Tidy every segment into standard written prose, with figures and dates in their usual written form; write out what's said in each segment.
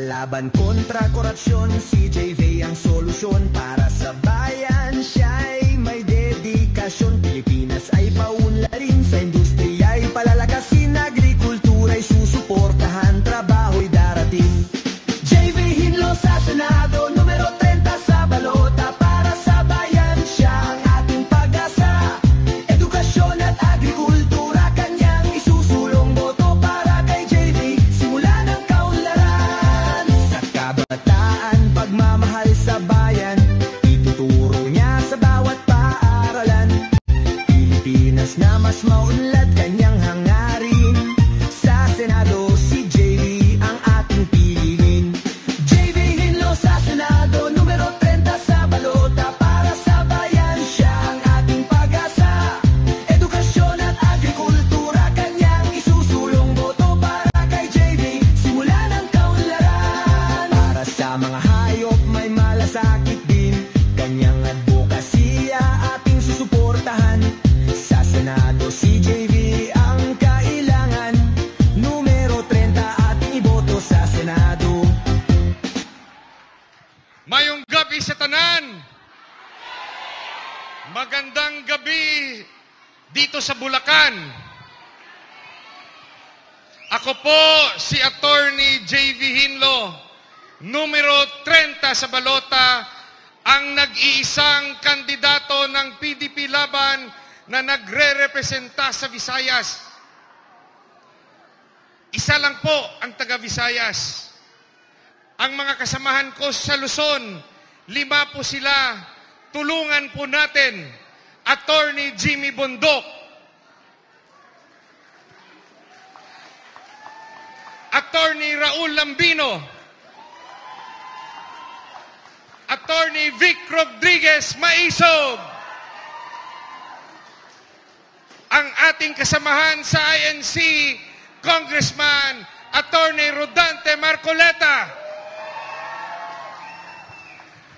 Laban kontra korupsyon, si JV ang solusyon para sa bayan. Siya'y may dedikasyon. Pilipinas ay paunlarin, sa industriya ay palalakasin, agrikultura ay susuportahan, trabaho'y darating. JV Hinlo sa Senado, numero 30 sa balota, para sa bayan siya ang ating pag-asa. Edukasyon at agrikultura, kanyang isusulong boto para kay JV, simula ng kaunlaran. Sa kabataan, pagmamahal sa bayan, ituturo niya sa bawat paaralan. Pilipinas na mas maunlad, kanyang hangarin. Sa Senado, si JV ang ating piliin. JV Hinlo sa Senado, numero 30 sa balota, para sa bayan siya ang ating pag-asa. Edukasyon at agrikultura, kanyang isusulong boto para kay JV, simula ng kaunlaran. Para sa mga hayop may malasakit din, kanyang advokasya ating susuportahan. Sa Senado, si JV ang kailangan, numero 30 ating iboto sa Senado. Mayong gabi sa tanan. Magandang gabi dito sa Bulacan. Ako po si Attorney JV Hinlo, numero 30 sa balota, ang nag-iisang kandidato ng PDP Laban na nagre-representa sa Visayas. Isa lang po ang taga-Visayas. Ang mga kasamahan ko sa Luzon, 5 po sila. Tulungan po natin. Attorney Jimmy Bondok, Attorney Raul Lambino, Attorney Vic Rodriguez Maisog, ang ating kasamahan sa INC, Congressman Attorney Rodante Marcoleta,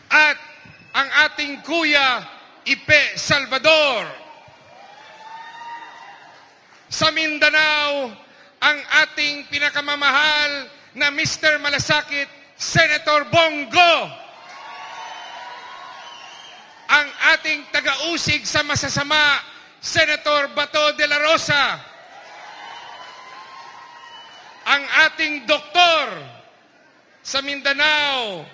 at ang ating kuya Ipe Salvador. Sa Mindanao, ang ating pinakamamahal na Mr. Malasakit, Senator Bongo. Ang ating taga-usig sa masasama, Senator Bato de la Rosa. Ang ating doktor sa Mindanao,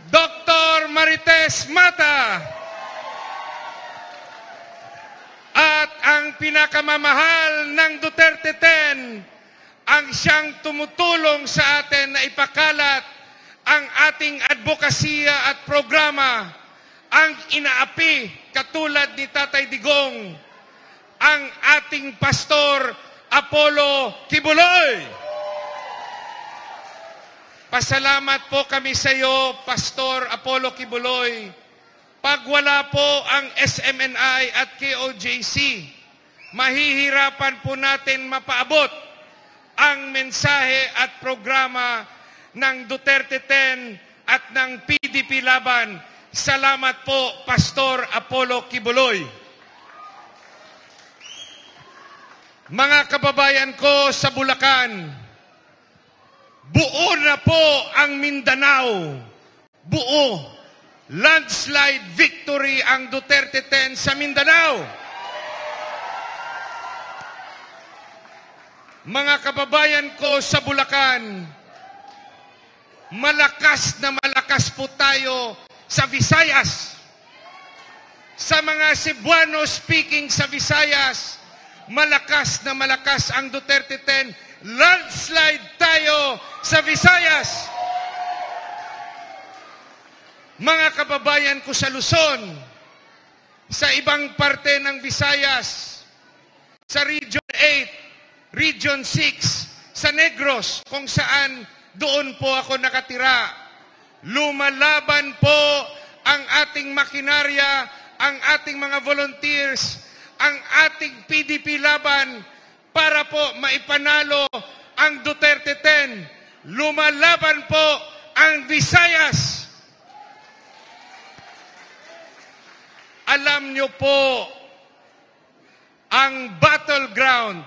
Dr. Marites Mata. At ang pinakamamahal ng Duterte 10, ang siyang tumutulong sa atin na ipakalat ang ating advokasya at programa, ang inaapi katulad ni Tatay Digong, ang ating Pastor Apollo Kibuloy. Pasalamat po kami sa iyo, Pastor Apollo Kibuloy. Pag wala po ang SMNI at KOJC, mahihirapan po natin mapaabot ang mensahe at programa ng Duterte 10 at ng PDP Laban. Salamat po, Pastor Apollo Kibuloy. Mga kababayan ko sa Bulacan, buo na po ang Mindanao. Buo. Landslide victory ang Duterte 10 sa Mindanao. Mga kababayan ko sa Bulacan, malakas na malakas po tayo sa Visayas. Sa mga Cebuano speaking sa Visayas, malakas na malakas ang Duterte 10. Landslide tayo sa Visayas. Mga kababayan ko sa Luzon, sa ibang parte ng Visayas, sa Region 8, Region 6, sa Negros, kung saan doon po ako nakatira. Lumalaban po ang ating makinarya, ang ating mga volunteers, ang ating PDP Laban para po maipanalo ang Duterte 10. Lumalaban po ang Visayas. Alam nyo po ang battleground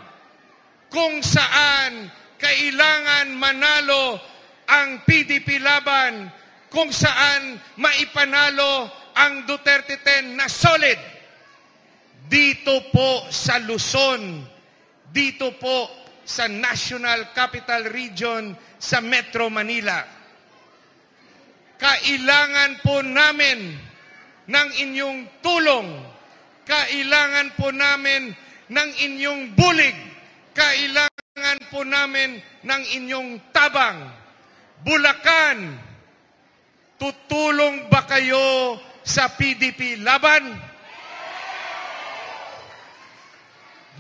kung saan kailangan manalo ang PDP laban kung saan maipanalo ang Duterte 10 na solid. Dito po sa Luzon, dito po sa National Capital Region sa Metro Manila. Kailangan po namin ng inyong tulong. Kailangan po namin ng inyong bulig. Kailangan po namin ng inyong tabang. Bulacan, tutulong ba kayo sa PDP laban?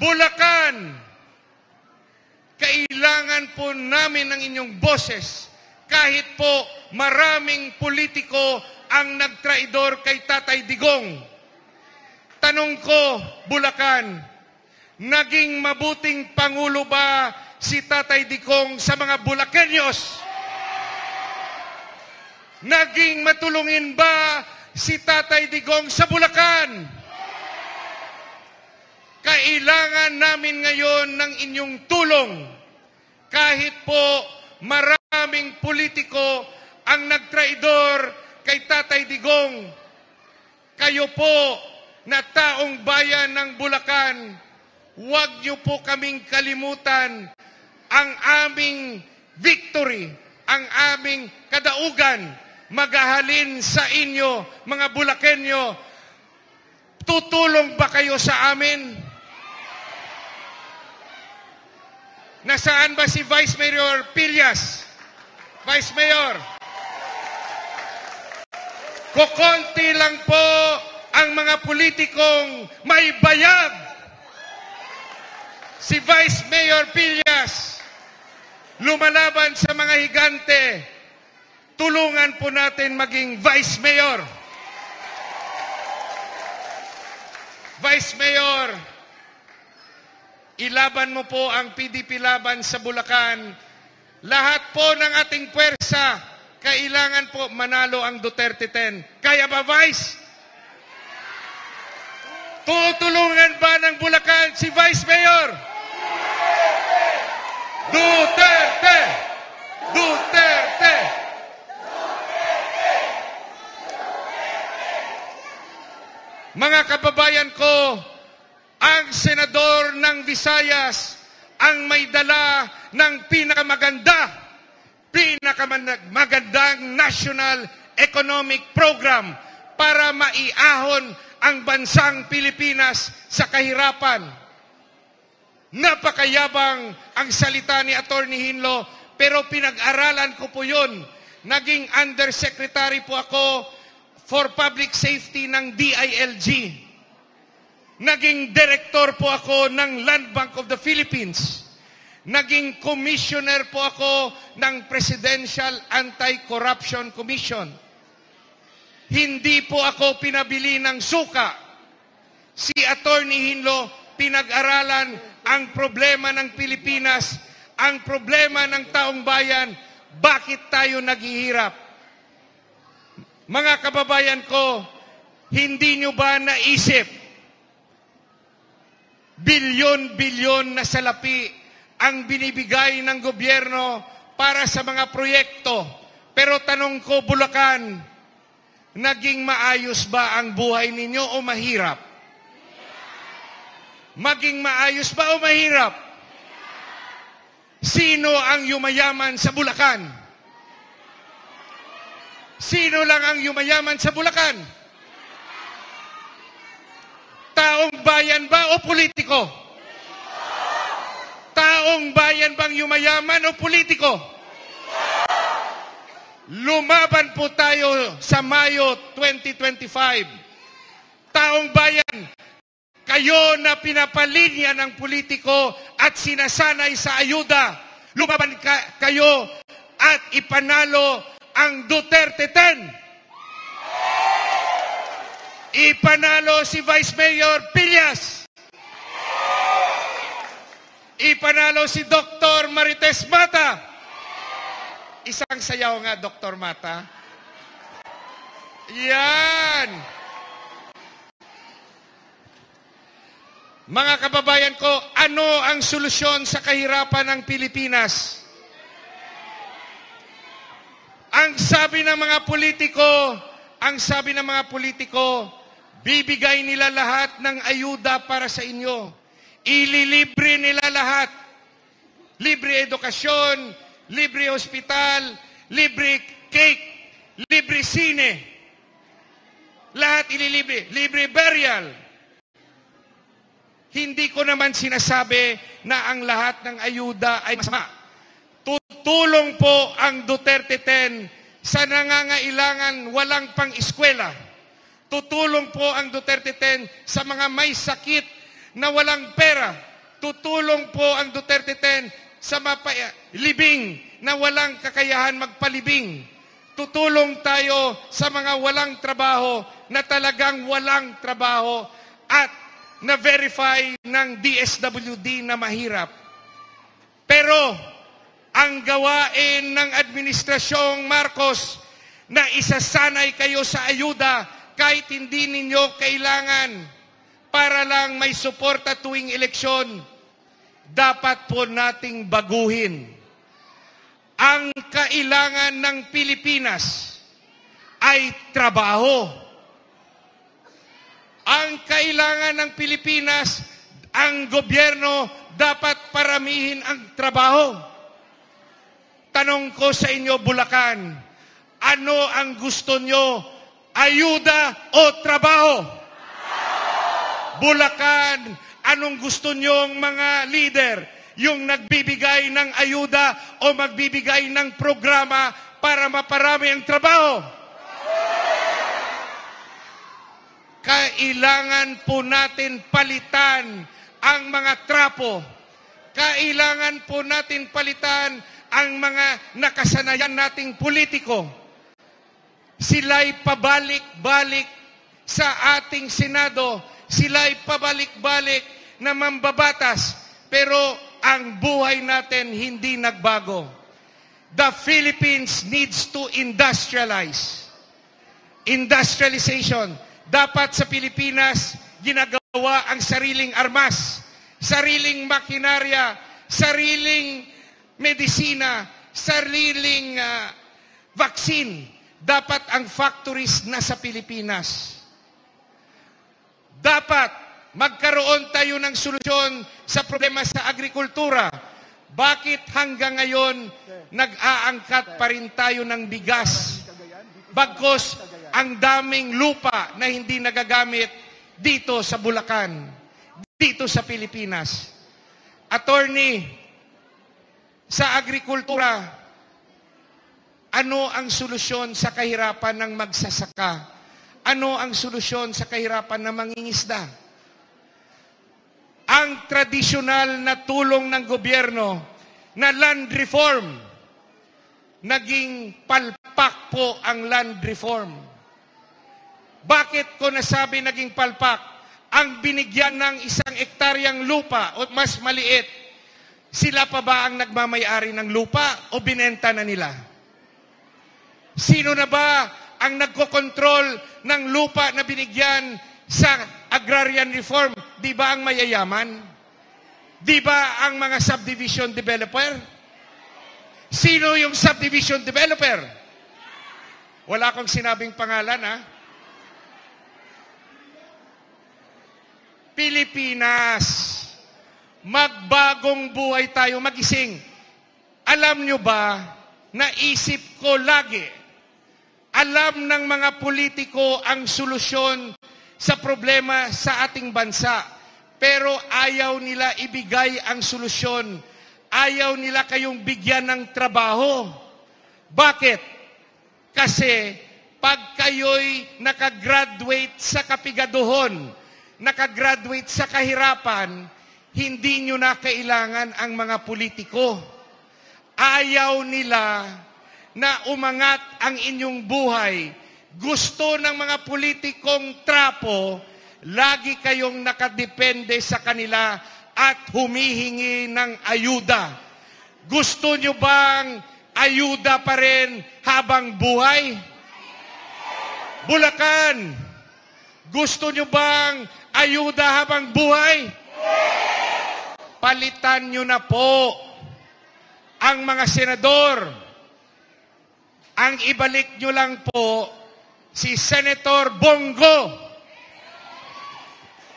Bulacan, kailangan po namin ng inyong boses. Kahit po maraming politiko ang nagtraidor kay Tatay Digong. Tanong ko, Bulacan, naging mabuting pangulo ba si Tatay Digong sa mga Bulakenyos? Naging matulungin ba si Tatay Digong sa Bulacan? Kailangan namin ngayon ng inyong tulong. Kahit po maraming politiko ang nagtraidor kay Tatay Digong, kayo po na taong bayan ng Bulacan, huwag niyo po kaming kalimutan ang aming victory, ang aming kadaugan. Magahalin sa inyo, mga Bulakenyo. Tutulong ba kayo sa amin? Nasaan ba si Vice Mayor Pillas? Vice Mayor. Kukonti lang po ang mga politikong may bayag. Si Vice Mayor Pillas, lumalaban sa mga higante. Tulungan po natin maging Vice Mayor. Vice Mayor, ilaban mo po ang PDP laban sa Bulacan. Lahat po ng ating puwersa, kailangan po manalo ang Duterte 10. Kaya ba, Vice? Tutulungan ba ng Bulacan si Vice Mayor? Duterte! Duterte! Mga kababayan ko, ang senador ng Visayas ang may dala ng pinakamagandang National Economic Program para maiahon ang bansang Pilipinas sa kahirapan. Napakayabang ang salita ni Attorney Hinlo, pero pinag-aralan ko po yun. Naging undersecretary po ako for Public Safety ng DILG. Naging director po ako ng Land Bank of the Philippines. Naging commissioner po ako ng Presidential Anti-Corruption Commission. Hindi po ako pinabili ng suka. Si Attorney Hinlo, pinag-aralan ang problema ng Pilipinas, ang problema ng taong bayan, bakit tayo naghihirap. Mga kababayan ko, hindi nyo ba naisip, bilyon-bilyon na salapi ang binibigay ng gobyerno para sa mga proyekto. Pero tanong ko, Bulacan, naging maayos ba ang buhay ninyo o mahirap? Maging maayos ba o mahirap? Sino ang yumayaman sa Bulacan? Sino lang ang yumayaman sa Bulacan? Taong bayan ba o politiko? Taong bayan bang yumayaman o politiko? Lumaban po tayo sa Mayo 2025. Taong bayan, kayo na pinapalinya ng politiko at sinasanay sa ayuda, lumaban kayo at ipanalo ang Duterte 10. Ipanalo si Vice Mayor Pillas. Ipanalo si Dr. Marites Mata. Isang sayaw nga, Dr. Mata. Yan. Mga kababayan ko, ano ang solusyon sa kahirapan ng Pilipinas? Ang sabi ng mga politiko, bibigay nila lahat ng ayuda para sa inyo. Ililibre nila lahat. Libre edukasyon, libre hospital, libre cake, libre sine. Lahat ililibre. Libre burial. Hindi ko naman sinasabi na ang lahat ng ayuda ay masama. Tutulong po ang Duterte 10 sa nangangailangan walang pang-eskwela. Tutulong po ang Duterte 10 sa mga may sakit na walang pera. Tutulong po ang Duterte 10 sa libing na walang kakayahan magpalibing. Tutulong tayo sa mga walang trabaho na talagang walang trabaho at na-verify ng DSWD na mahirap. Pero ang gawain ng Administrasyong Marcos na isasanay kayo sa ayuda kahit hindi ninyo kailangan para lang may suporta tuwing eleksyon, dapat po nating baguhin. Ang kailangan ng Pilipinas ay trabaho. Ang kailangan ng Pilipinas, ang gobyerno dapat paramihin ang trabaho. Tanong ko sa inyo, Bulacan, ano ang gusto nyo? Ayuda o trabaho? Bulacan, anong gusto nyong mga leader? Yung nagbibigay ng ayuda o magbibigay ng programa para maparami ang trabaho? Kailangan po natin palitan ang mga trapo. Kailangan po natin palitan ang mga nakasanayan nating politiko. Sila'y pabalik-balik sa ating Senado. Sila'y pabalik-balik na mambabatas. Pero ang buhay natin hindi nagbago. The Philippines needs to industrialize. Industrialization. Dapat sa Pilipinas, ginagawa ang sariling armas, sariling makinarya, sariling medisina, sariling vaccine. Dapat ang factories nasa Pilipinas. Dapat magkaroon tayo ng solusyon sa problema sa agrikultura. Bakit hanggang ngayon nag-aangkat pa rin tayo ng bigas? Bagkus ang daming lupa na hindi nagagamit dito sa Bulacan, dito sa Pilipinas. Attorney, sa agrikultura, ano ang solusyon sa kahirapan ng magsasaka? Ano ang solusyon sa kahirapan ng mangingisda? Ang tradisyonal na tulong ng gobyerno na land reform, naging palpak po ang land reform. Bakit ko nasabi naging palpak? Ang binigyan ng 1 hektaryang lupa o mas maliit, sila pa ba ang nagmamay-ari ng lupa o binenta na nila? Sino na ba ang nagkokontrol ng lupa na binigyan sa agrarian reform? Di ba ang mayayaman? Di ba ang mga subdivision developer? Sino yung subdivision developer? Wala akong sinabing pangalan, ha? Pilipinas, magbagong buhay tayo, magising. Alam nyo ba, naisip ko lagi, alam ng mga politiko ang solusyon sa problema sa ating bansa, pero ayaw nila ibigay ang solusyon. Ayaw nila kayong bigyan ng trabaho. Bakit? Kasi pag kayo'y nakagraduate sa kapigaduhon, nakagraduate sa kahirapan, hindi nyo na kailangan ang mga politiko. Ayaw nila na umangat ang inyong buhay. Gusto ng mga politikong trapo, lagi kayong nakadepende sa kanila at humihingi ng ayuda. Gusto nyo bang ayuda pa rin habang buhay? Bulacan, gusto nyo bang ayuda habang buhay? Palitan nyo na po ang mga senador. Ang ibalik nyo lang po si Senator Bongo.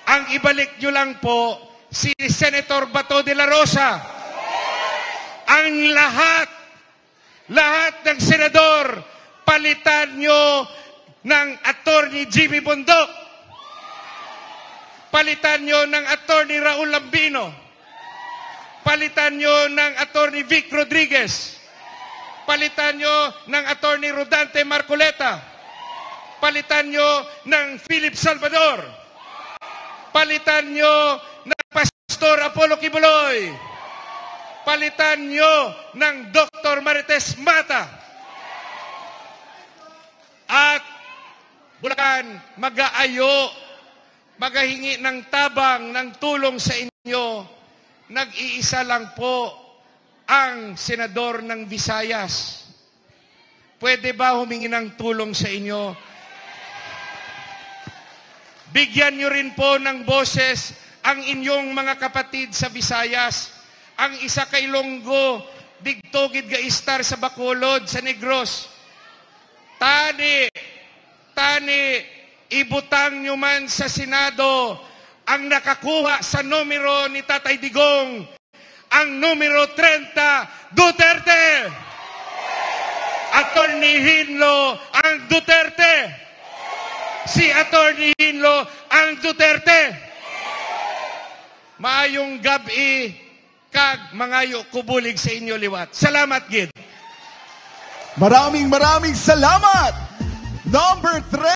Ang ibalik nyo lang po si Senator Bato de la Rosa. Ang lahat ng senador, palitan nyo ng Attorney Jimmy Bondok. Palitan nyo ng Attorney Raul Lambino. Palitan nyo ng Attorney Vic Rodriguez. Palitan nyo ng Attorney Rodante Marcoleta. Palitan nyo ng Philip Salvador. Palitan nyo ng Pastor Apollo Kibuloy. Palitan nyo ng Dr. Marites Mata. At Bulacan, mag-aayo, maghahingi ng tabang, ng tulong sa inyo. Nag-iisa lang po ang senador ng Visayas. Pwede ba humingi ng tulong sa inyo? Bigyan nyo rin po ng boses ang inyong mga kapatid sa Visayas. Ang isa kay Ilonggo, digtogid ga istar sa Bacolod, sa Negros. Tani, ibutang nyo man sa Senado ang nakakuha sa numero ni Tatay Digong, ang numero 30, Duterte. Attorney Hinlo, ang Duterte. Si Attorney Hinlo, ang Duterte. Maayong gabi, kag mangayo kubulig sa inyo liwat. Salamat, gid. Maraming salamat! Number 3.